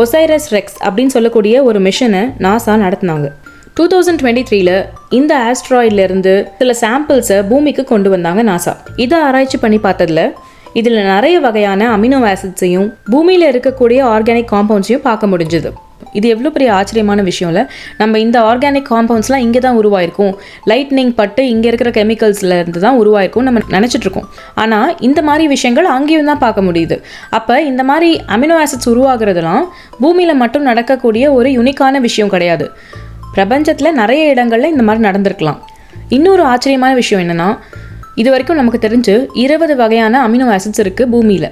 ஒசைரஸ் Rex அப்படின்னு சொல்லக்கூடிய ஒரு மிஷனை நாசா நடத்தினாங்க. 2023 இந்த ஆஸ்ட்ராய்ட்லேருந்து சில சாம்பிள்ஸை பூமிக்கு கொண்டு வந்தாங்க நாசா. இதை ஆராய்ச்சி பண்ணி பார்த்ததுல இதில் நிறைய வகையான அமினோ ஆசிட்ஸையும் பூமியில் இருக்கக்கூடிய ஆர்கானிக் காம்பவுண்ட்ஸையும் பார்க்க முடிஞ்சுது. இது எவ்வளோ பெரிய ஆச்சரியமான விஷயம் இல்லை? நம்ம இந்த ஆர்கானிக் காம்பவுண்ட்ஸ்லாம் இங்கே தான் உருவாயிருக்கும், லைட்னிங் பட்டு இங்கே இருக்கிற கெமிக்கல்ஸில் இருந்து தான் உருவாயிருக்கும் நம்ம நினச்சிட்ருக்கோம். ஆனால் இந்த மாதிரி விஷயங்கள் அங்கேயும் தான் பார்க்க முடியுது. அப்போ இந்த மாதிரி அமினோ ஆசிட்ஸ் உருவாகிறதுலாம் பூமியில் மட்டும் நடக்கக்கூடிய ஒரு யூனிக்கான விஷயம் கிடையாது. பிரபஞ்சத்தில் நிறைய இடங்களில் இந்த மாதிரி நடந்திருக்கலாம். இன்னொரு ஆச்சரியமான விஷயம் என்னென்னா, இது வரைக்கும் நமக்கு தெரிஞ்சு 20 வகையான அமினோ ஆசிட்ஸ் இருக்குது பூமியில்.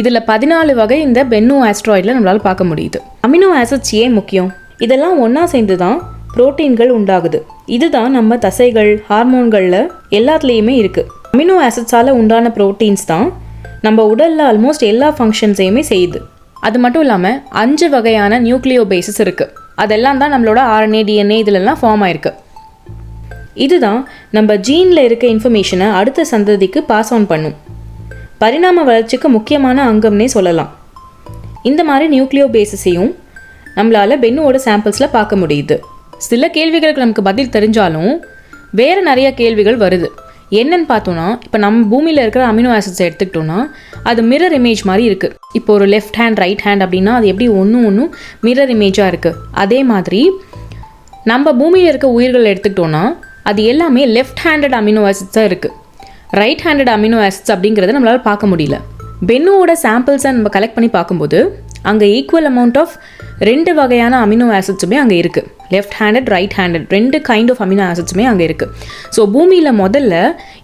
இதில் 14 வகை இந்த பென்னு ஆஸ்ட்ராய்டில் நம்மளால் பார்க்க முடியுது. அமினோ ஆசிட்ஸ் ஏன் முக்கியம்? இதெல்லாம் ஒன்றா சேர்ந்து தான் புரோட்டீன்கள் உண்டாகுது. இதுதான் நம்ம தசைகள், ஹார்மோன்களில் எல்லாத்துலேயுமே இருக்குது. அமினோ ஆசிட்ஸால் உண்டான ப்ரோட்டீன்ஸ் தான் நம்ம உடலில் ஆல்மோஸ்ட் எல்லா ஃபங்க்ஷன்ஸையுமே செய்யுது. அது மட்டும் இல்லாமல் 5 வகையான நியூக்ளியோ பேசஸ் இருக்குது. அதெல்லாம் தான் நம்மளோட RNA, DNA இதிலெல்லாம் ஃபார்ம் ஆயிருக்கு. இதுதான் நம்ம ஜீனில் இருக்க இன்ஃபர்மேஷனை அடுத்த சந்ததிக்கு பாஸ் ஆன் பண்ணும். பரிணாம வளர்ச்சிக்கு முக்கியமான அங்கம்னே சொல்லலாம். இந்த மாதிரி நியூக்ளியோ பேசஸையும் நம்மளால் பென்னுவோட சாம்பிள்ஸில் பார்க்க முடியுது. சில கேள்விகளுக்கு நமக்கு பதில் தெரிஞ்சாலும் வேறு நிறைய கேள்விகள் வருது. என்னன்னு பார்த்தோன்னா, இப்போ நம்ம பூமியில் இருக்கிற அமினோ ஆசிட்ஸை எடுத்துக்கிட்டோன்னா அது மிரர் இமேஜ் மாதிரி இருக்குது. இப்போ ஒரு லெஃப்ட் ஹேண்ட், ரைட் ஹேண்ட் அப்படின்னா அது எப்படி ஒன்றும் மிரர் இமேஜாக இருக்குது. அதே மாதிரி நம்ம பூமியில் இருக்க உயிர்கள் எடுத்துக்கிட்டோன்னா அது எல்லாமே லெஃப்ட் ஹேண்டட் அமினோ ஆசிட்ஸாக இருக்குது. ரைட் ஹேண்டட் அமினோ ஆசிட்ஸ் அப்படிங்கிறத நம்மளால் பார்க்க முடியல. பென்னுவோட சாம்பிள்ஸை நம்ம கலெக்ட் பண்ணி பார்க்கும்போது அங்கே ஈக்குவல் அமௌண்ட் ஆஃப் 2 வகையான அமினோ ஆசிட்ஸுமே அங்கே இருக்குது. Left handed, right handed 2 kind of amino ஆசிட்ஸுமே அங்கே இருக்குது. ஸோ பூமியில் முதல்ல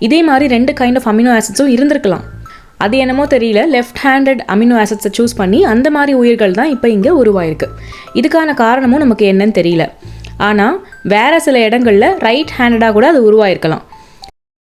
இதே மாதிரி 2 கைண்ட் ஆஃப் அமினோ ஆசிட்ஸும் இருந்திருக்கலாம். அது என்னமோ தெரியல, லெஃப்ட் ஹேண்டட் அமினோ ஆசிட்ஸை சூஸ் பண்ணி அந்த மாதிரி உயிர்கள் தான் இப்போ இங்கே உருவாயிருக்கு. இதுக்கான காரணமும் நமக்கு என்னன்னு தெரியல. ஆனால் வேறு சில இடங்களில் ரைட் ஹேண்டடாக கூட அது உருவாயிருக்கலாம்.